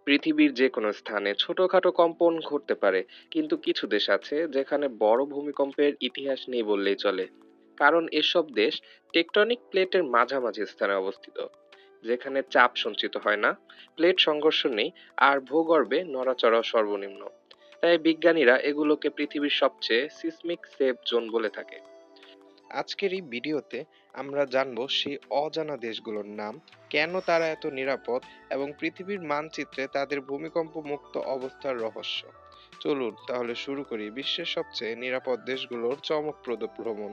পৃথিবীর যে কোনো স্থানে ছোটখাটো কম্পন ঘটতে পারে, কিন্তু কিছু দেশ আছে যেখানে বড় ভূমিকম্পের ইতিহাস নেই বললেই চলে। কারণ এসব দেশ টেকটনিক প্লেটের মাঝামাঝি স্থানে অবস্থিত, যেখানে চাপ সঞ্চিত হয় না, প্লেট সংঘর্ষ নেই, আর ভূগর্ভে নড়াচড়া সর্বনিম্ন। তাই বিজ্ঞানীরা এগুলোকে পৃথিবীর সবচেয়ে সিসমিক সেফ জোন বলে থাকে। আজকের এই ভিডিওতে আমরা জানবো সেই অজানা দেশগুলোর নাম, কেন তারা এত নিরাপদ, এবং পৃথিবীর মানচিত্রে তাদের ভূমিকম্প মুক্ত অবস্থার রহস্য। চলুন তাহলে শুরু করি বিশ্বের সবচেয়ে নিরাপদ দেশগুলোর চমকপ্রদ ভ্রমণ।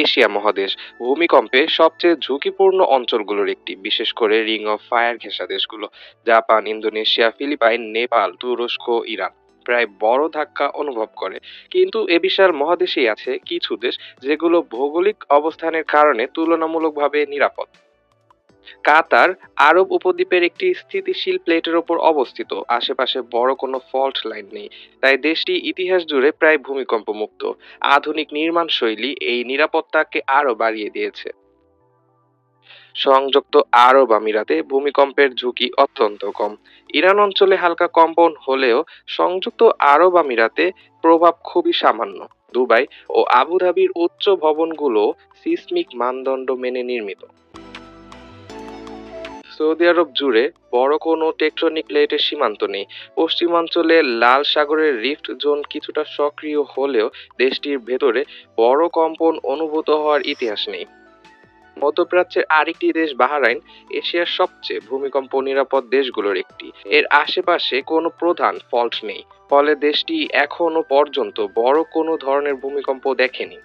এশিয়া মহাদেশ ভূমিকম্পে সবচেয়ে ঝুঁকিপূর্ণ অঞ্চলগুলোর একটি, বিশেষ করে রিং অফ ফায়ার ঘেঁষা দেশগুলো। জাপান, ইন্দোনেশিয়া, ফিলিপাইন, নেপাল, তুরস্ক, ইরান প্রায় বড় ধাক্কা অনুভব করে। কিন্তু এ বিশাল মহাদেশেই আছে কিছু দেশ যেগুলো ভৌগোলিক অবস্থানের কারণে তুলনামূলকভাবে নিরাপদ। কাতার আরব উপদ্বীপের একটি স্থিতিশীল প্লেটের ওপর অবস্থিত, আশেপাশে বড় কোনো ফল্ট লাইন নেই, তাই দেশটি ইতিহাস জুড়ে প্রায় ভূমিকম্প মুক্ত। আধুনিক নির্মাণ শৈলী এই নিরাপত্তাকে আরো বাড়িয়ে দিয়েছে। সংযুক্ত আরব আমিরাতে ভূমিকম্পের ঝুঁকি অত্যন্ত কম। ইরান অঞ্চলে হালকা কম্পন হলেও সংযুক্ত আরব আমিরাতে প্রভাব খুবই সামান্য। দুবাই ও আবুধাবির উচ্চ ভবনগুলো সিসমিক মানদণ্ড মেনে নির্মিত। সৌদি আরব জুড়ে বড় কোনো টেকটনিক প্লেটের সীমান্ত নেই। পশ্চিমাঞ্চলে লাল সাগরের রিফট জোন কিছুটা সক্রিয় হলেও দেশটির ভেতরে বড় কম্পন অনুভূত হওয়ার ইতিহাস নেই। মধ্যপ্রাচ্যের আরেকটি দেশ বাহরাইন এশিয়ার সবচেয়ে ভূমিকম্প নিরাপদ দেশগুলোর একটি। এর আশেপাশে কোনো প্রধান ফল্ট নেই, ফলে দেশটি এখনো পর্যন্ত বড় কোনো ধরনের ভূমিকম্প দেখেনি।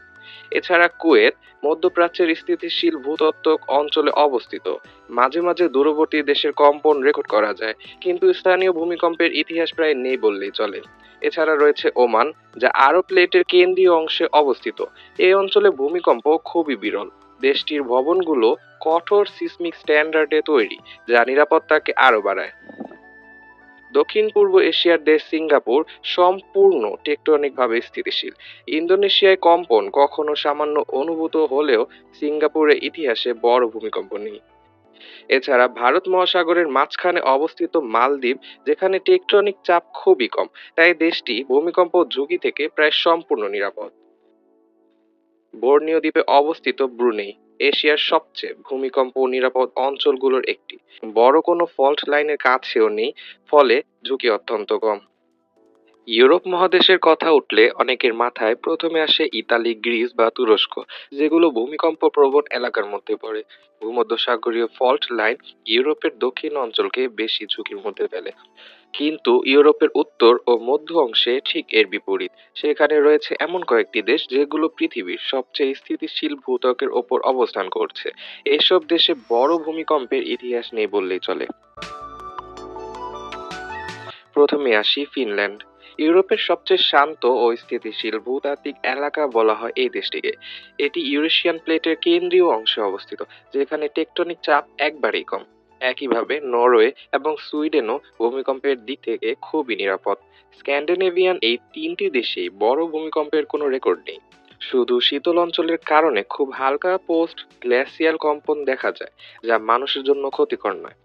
এছাড়া কুয়েত মধ্যপ্রাচ্যের স্থিতিশীল ভূতত্ত্বক অঞ্চলে অবস্থিত। মাঝে মাঝে দূরবর্তী দেশের কম্পন রেকর্ড করা যায়, কিন্তু স্থানীয় ভূমিকম্পের ইতিহাস প্রায় নেই বললেই চলে। এছাড়া রয়েছে ওমান, যা আরব প্লেটের কেন্দ্রীয় অংশে অবস্থিত। এই অঞ্চলে ভূমিকম্প খুবই বিরল। দেশটির ভবনগুলো কঠোর সিসমিক স্ট্যান্ডার্ডে তৈরি, যা নিরাপত্তাকে আরো বাড়ায়। দক্ষিণ পূর্ব এশিয়ার দেশ সিঙ্গাপুর সম্পূর্ণ টেকটনিকভাবে স্থিতিশীল। ইন্দোনেশিয়ায় কম্পন কখনো সামান্য অনুভূত হলেও সিঙ্গাপুরের ইতিহাসে বড় ভূমিকম্প নেই। এছাড়া ভারত মহাসাগরের মাঝখানে অবস্থিত মালদ্বীপ, যেখানে টেকটনিক চাপ খুবই কম, তাই দেশটি ভূমিকম্প ঝুঁকি থেকে প্রায় সম্পূর্ণ নিরাপদ। বোর্নিও দ্বীপে অবস্থিত ব্রুনেই এশিয়ার সবচেয়ে ভূমিকম্প নিরাপদ অঞ্চলগুলোর একটি। বড় কোনো ফল্ট লাইনের কাছেও নেই, ফলে ঝুঁকি অত্যন্ত কম। ইউরোপ মহাদেশের কথা উঠলে অনেকের মাথায় প্রথমে আসে ইতালি, গ্রিস বা তুরস্ক, যেগুলো ভূমিকম্প প্রবণ এলাকার মধ্যে পড়ে। ভূমধ্যসাগরীয় ফল্ট লাইন ইউরোপের দক্ষিণ অঞ্চলকে বেশি ঝুঁকির মধ্যে ফেলে। কিন্তু ইউরোপের উত্তর ও মধ্য অংশে ঠিক এর বিপরীত। সেখানে রয়েছে এমন কয়েকটি দেশ যেগুলো পৃথিবীর সবচেয়ে স্থিতিশীল ভূত্বকের ওপর অবস্থান করছে। এসব দেশে বড় ভূমিকম্পের ইতিহাস নেই বললেই চলে। প্রথমে আসি ফিনল্যান্ড। ইউরোপের সবচেয়ে শান্ত ও স্থিতিশীল ভূতাত্ত্বিক এলাকা বলা হয় এই দেশটিকে। এটি ইউরেশিয়ান প্লেটের কেন্দ্রীয় অংশে অবস্থিত, যেখানে টেকটনিক চাপ একবারেই কম। একইভাবে নরওয়ে এবং সুইডেনও ভূমিকম্পের দিক থেকে খুবই নিরাপদ। স্ক্যান্ডিনেভিয়ান এই তিনটি দেশেই বড় ভূমিকম্পের কোনো রেকর্ড নেই। শুধু শীতল অঞ্চলের কারণে খুব হালকা পোস্ট গ্লেসিয়াল কম্পন দেখা যায়, যা মানুষের জন্য ক্ষতিকর নয়।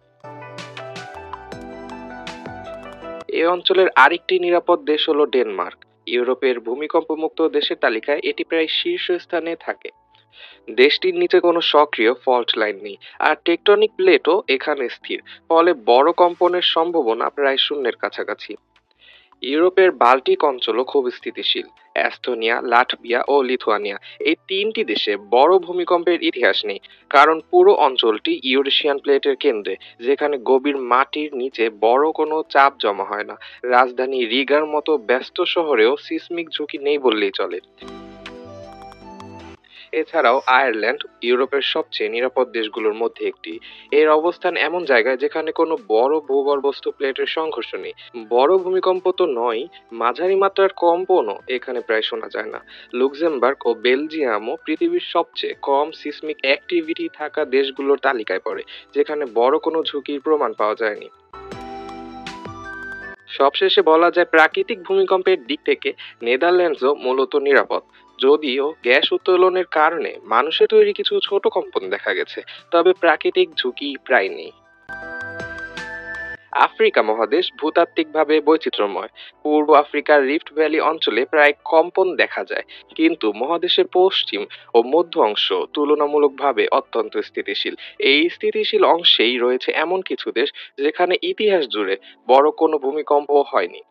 এই অঞ্চলের আরেকটি নিরাপদ দেশ হলো ডেনমার্ক। ইউরোপের ভূমিকম্পমুক্ত দেশের তালিকায় এটি প্রায় শীর্ষস্থানে থাকে। দেশটির নিচে কোনো সক্রিয় ফল্ট লাইন নেই, আর টেকটনিক প্লেটও এখানে স্থির, ফলে বড় কম্পনের সম্ভাবনা প্রায় শূন্যের কাছাকাছি। ইউরোপের বাল্টিক অঞ্চলও খুব স্থিতিশীল। এস্তোনিয়া, লাটভিয়া ও লিথুয়ানিয়া এই তিনটি দেশে বড় ভূমিকম্পের ইতিহাস নেই, কারণ পুরো অঞ্চলটি ইউরেশিয়ান প্লেটের কেন্দ্রে, যেখানে গভীর মাটির নিচে বড় কোনো চাপ জমা হয় না। রাজধানী রিগার মতো ব্যস্ত শহরেও সিসমিক ঝুঁকি নেই বললেই চলে। এছাড়াও আয়ারল্যান্ড ইউরোপের সবচেয়ে নিরাপদ দেশগুলোর মধ্যে একটি। এর অবস্থান এমন জায়গায় যেখানে কোনো বড় ভূগর্ভস্থ প্লেটের সংঘর্ষ নেই। বড় ভূমিকম্প তো নয়, মাঝারি মাত্রার কম্পনও এখানে প্রায় শোনা যায় না। লুক্সেমবার্গ ও বেলজিয়ামও পৃথিবীর সবচেয়ে কম সিসমিক অ্যাক্টিভিটি থাকা দেশগুলোর তালিকায় পড়ে, যেখানে বড় কোনো ঝুঁকির প্রমাণ পাওয়া যায়নি। সবশেষে বলা যায় প্রাকৃতিক ভূমিকম্পের দিক থেকে নেদারল্যান্ডসও মূলত নিরাপদ। যদিও গ্যাস উত্তোলনের কারণে মানুষের তৈরি কিছু ছোট কম্পন দেখা গেছে, তবে প্রাকৃতিক ঝুঁকি প্রায় নেই। আফ্রিকা মহাদেশ ভূতাত্ত্বিকভাবে বৈচিত্র্যময়। পূর্ব আফ্রিকার রিফট ভ্যালি অঞ্চলে প্রায় কম্পন দেখা যায়, কিন্তু মহাদেশের পশ্চিম ও মধ্য অংশ তুলনামূলকভাবে অত্যন্ত স্থিতিশীল। এই স্থিতিশীল অংশেই রয়েছে এমন কিছু দেশ যেখানে ইতিহাস জুড়ে বড় কোনো ভূমিকম্প হয়নি।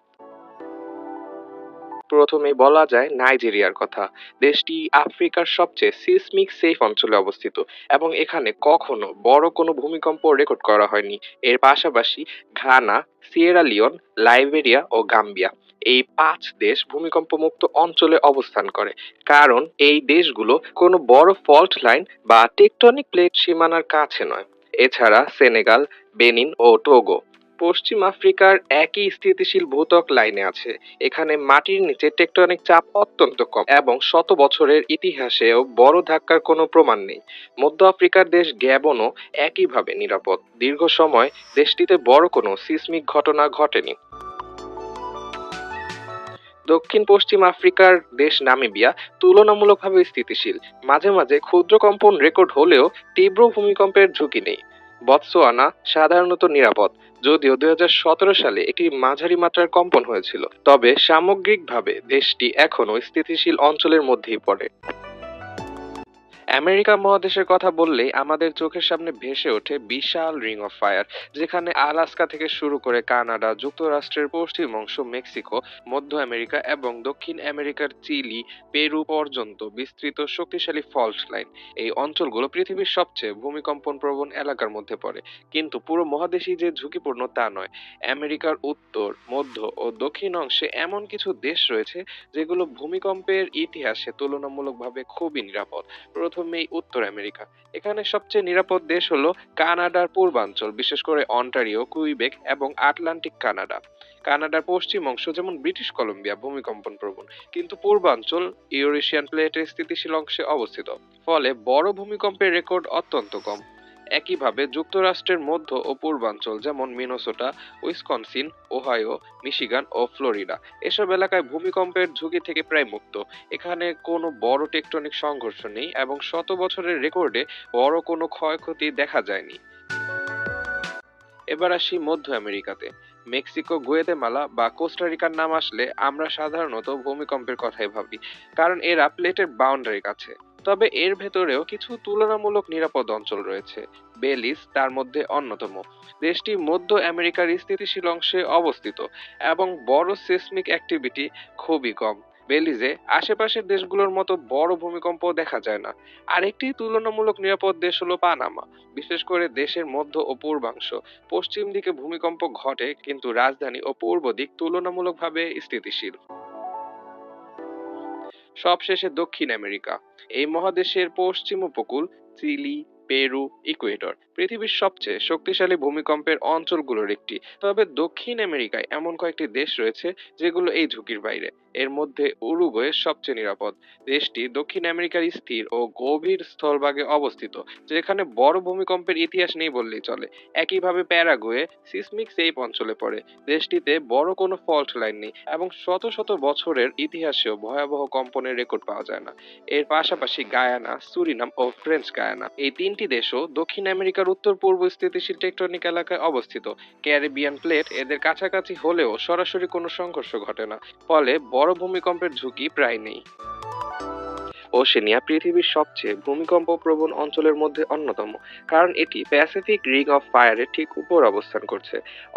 প্রথমে বলা যায় নাইজেরিয়ার কথা। দেশটি আফ্রিকার সবচেয়ে সিসমিক সেফ অঞ্চলে অবস্থিত এবং এখানে কখনো বড় কোনো ভূমিকম্প রেকর্ড করা হয়নি। এর পাশাপাশি ঘানা, সিয়েরা লিওন, লাইবেরিয়া ও গাম্বিয়া, এই 5 দেশ ভূমিকম্প মুক্ত অঞ্চলে অবস্থান করে, কারণ এই দেশগুলো কোনো বড় ফল্ট লাইন বা টেকটনিক প্লেট সীমানার কাছে নয়। এছাড়া সেনেগাল, বেনিন ও টোগো পশ্চিম আফ্রিকার একই স্থিতিশীল ভূত্বক লাইনে আছে। এখানে মাটির নিচে টেকটনিক চাপ অত্যন্ত কম এবং শত বছরের ইতিহাসেও বড় ধাক্কার কোনো প্রমাণ নেই। মধ্য আফ্রিকার দেশ গ্যাবনও একইভাবে নিরাপদ। দীর্ঘ সময় দেশটিতে বড় কোনো সিসমিক ঘটনা ঘটেনি। দক্ষিণ পশ্চিম আফ্রিকার দেশ নামিবিয়া তুলনামূলকভাবে স্থিতিশীল। মাঝে মাঝে ক্ষুদ্র কম্পন রেকর্ড হলেও তীব্র ভূমিকম্পের ঝুঁকি নেই। বতসোয়ানা সাধারণত নিরাপদ, যদিও 2017 সালে একটি মাঝারি মাত্রার কম্পন হয়েছিল, তবে সামগ্রিকভাবে দেশটি এখনও স্থিতিশীল অঞ্চলের মধ্যেই পড়ে। আমেরিকা মহাদেশের কথা বললেই আমাদের চোখের সামনে ভেসে ওঠে বিশাল রিং অফ ফায়ার, যেখানে আলাস্কা থেকে শুরু করে কানাডা, যুক্তরাষ্ট্রের পশ্চিম অংশ, মেক্সিকো, মধ্য আমেরিকা এবং দক্ষিণ আমেরিকার চিলি, পেরু পর্যন্ত বিস্তৃত শক্তিশালী ফল্ট লাইন। এই অঞ্চলগুলো পৃথিবীর সবচেয়ে ভূমিকম্পন প্রবণ এলাকার মধ্যে পড়ে, কিন্তু পুরো মহাদেশই যে ঝুঁকিপূর্ণ তা নয়। আমেরিকার উত্তর, মধ্য ও দক্ষিণ অংশে এমন কিছু দেশ রয়েছে যেগুলো ভূমিকম্পের ইতিহাসে তুলনামূলকভাবে খুবই নিরাপদ। প্রথমেই উত্তর আমেরিকা। এখানে সবচেয়ে নিরাপদ দেশ হলো কানাডার পূর্বাঞ্চল, বিশেষ করে অন্টারিও, কুইবেক এবং আটলান্টিক কানাডা। কানাডার পশ্চিম অংশ যেমন ব্রিটিশ কলম্বিয়া ভূমিকম্পন প্রবণ, কিন্তু পূর্বাঞ্চল ইউরেশিয়ান প্লেটের স্থিতিশীল অংশে অবস্থিত, ফলে বড় ভূমিকম্পের রেকর্ড অত্যন্ত কম। একইভাবে যুক্তরাষ্ট্রের মধ্য ও পূর্বাঞ্চল যেমন মিনেসোটা, উইসকনসিন, ওহাইও, মিশিগান ও ফ্লোরিডা, এসব এলাকায় ভূমিকম্পের ঝুঁকি থেকে প্রায় মুক্ত। এখানে কোনো বড় টেকটনিক সংঘর্ষ নেই এবং শত বছরের রেকর্ডে বড় কোনো ক্ষয়ক্ষতি দেখা যায়নি। এবার আসি মধ্য আমেরিকাতে। মেক্সিকো, গুয়েতেমালা বা কোস্টারিকার নাম আসলে আমরা সাধারণত ভূমিকম্পের কথাই ভাবি, কারণ এরা প্লেটের বাউন্ডারির কাছে। তবে এর ভেতরেও কিছু তুলনামূলক নিরাপদ অঞ্চল রয়েছে। বেলিজ তার মধ্যে অন্যতম। দেশটি মধ্য আমেরিকার স্থিতিশীল অংশে অবস্থিত এবং বড় সিসমিক অ্যাক্টিভিটি খুবই কম। বেলিজে আশেপাশের দেশগুলোর মতো বড় ভূমিকম্প দেখা যায় না। আরেকটি তুলনামূলক নিরাপদ দেশ হলো পানামা, বিশেষ করে দেশের মধ্য ও পূর্বাংশ। পশ্চিম দিকে ভূমিকম্প ঘটে, কিন্তু রাজধানী ও পূর্ব দিক তুলনামূলকভাবে স্থিতিশীল। সবশেষে দক্ষিণ আমেরিকা। এই মহাদেশের পশ্চিম উপকূল, চিলি, পেরু, ইকুয়েডর পৃথিবীর সবচেয়ে শক্তিশালী ভূমিকম্পের অঞ্চলগুলোর একটি। তবে দক্ষিণ আমেরিকায় এমন কয়েকটি দেশ রয়েছে যেগুলো এই ঝুঁকির বাইরে। এর মধ্যে উরুগুয়ে সবচেয়ে নিরাপদ। দেশটি দক্ষিণ আমেরিকার স্থির ও গভীর স্থলভাগে অবস্থিত, যেখানে বড় ভূমিকম্পের ইতিহাস নেই বললেই চলে। একইভাবে প্যারাগুয়ে সিসমিক সেফ অঞ্চলে পড়ে। দেশটিতে বড় কোনো ফল্ট লাইন নেই এবং শত শত বছরের ইতিহাসেও ভয়াবহ কম্পনের রেকর্ড পাওয়া যায় না। এর পাশাপাশি গায়ানা, সুরিনাম ও ফ্রেঞ্চ গায়ানা, এই তিনটি দেশও দক্ষিণ আমেরিকার উত্তর পূর্ব স্থিতিশীল টেকটনিক এলাকায় অবস্থিত। ক্যারিবিয়ান প্লেট এদের কাছাকাছি হলেও সরাসরি কোনো সংঘর্ষ ঘটে না, ফলে বড় ভূমিকম্পের ঝুঁকি প্রায় নেই। ওশেনিয়া পৃথিবীর সবচেয়ে ভূমিকম্প প্রবণ অঞ্চলের মধ্যে অন্যতম, কারণ এটি প্যাসিফিক রিং অফ ফায়ারের ঠিক উপর অবস্থান করছে।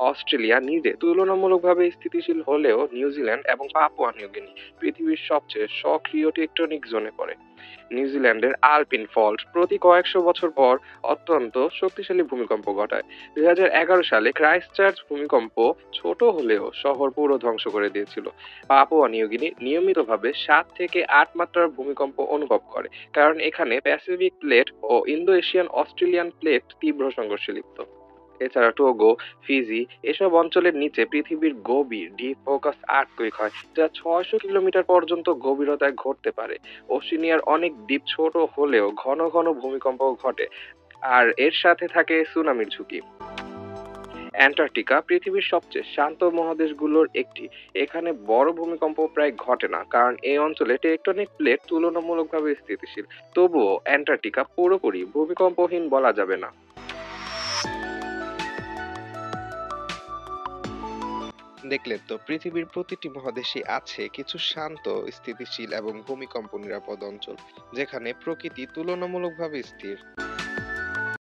অস্ট্রেলিয়া নিজে তুলনামূলকভাবে স্থিতিশীল হলেও নিউজিল্যান্ড এবং পাপুয়া নিউগিনি পৃথিবীর সবচেয়ে সক্রিয় টেকটনিক জোনে পড়ে। নিউজিল্যান্ডের আলপিন ফল্ট প্রতি কয়েকশো বছর পর অত্যন্ত শক্তিশালী ভূমিকম্প ঘটায়। 2011 সালে ক্রাইস্টচার্চ ভূমিকম্প ছোট হলেও শহর পুরো ধ্বংস করে দিয়েছিল। পাপুয়া নিউগিনি নিয়মিতভাবে 7 থেকে 8 মাত্রার ভূমিকম্প অনুভব করে, কারণ এখানে প্যাসিফিক প্লেট ও ইন্দো এশিয়ান অস্ট্রেলিয়ান প্লেট তীব্র সংঘর্ষে লিপ্ত। এছাড়া টোগো, ফিজি এসব অঞ্চলের নিচে পৃথিবীর গভীর ডিপ ফোকাস আর্থকুইক হয়, যা 600 কিলোমিটার পর্যন্ত গভীরতায় ঘটতে পারে। ওশেনিয়ার অনেক দ্বীপ ছোট হলেও ঘন ঘন ভূমিকম্প ঘটে, আর এর সাথে থাকে সুনামির ঝুঁকি। অ্যান্টার্কটিকা পৃথিবীর সবচেয়ে শান্ত মহাদেশগুলোর একটি। এখানে বড় ভূমিকম্প প্রায় ঘটে না, কারণ এই অঞ্চলে টেকটনিক প্লেট তুলনামূলকভাবে স্থিতিশীল। তবুও অ্যান্টার্কটিকা পুরোপুরি ভূমিকম্পহীন বলা যাবে না। দেখলেন তো, পৃথিবীর প্রতিটি মহাদেশে আছে কিছু শান্ত, স্থিতিশীল এবং ভূমিকম্প নিরাপদ অঞ্চল, যেখানে প্রকৃতি তুলনামূলকভাবে স্থির।